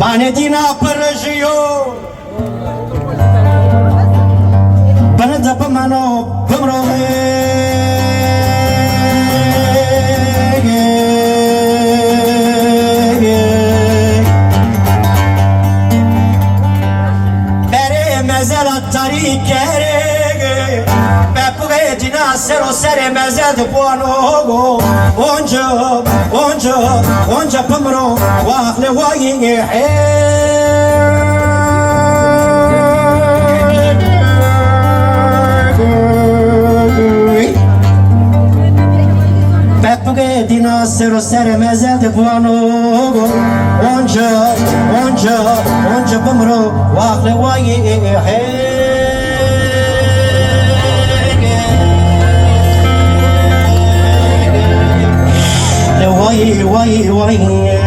Banetina perjio Banata pamano pamrome Bere mezelat tarikere Bepugetina sero sere mezel de buono Onca pamro Wahle wayi Bepugetina sero sere mezel de buono Onca pamro Wahle wayi Why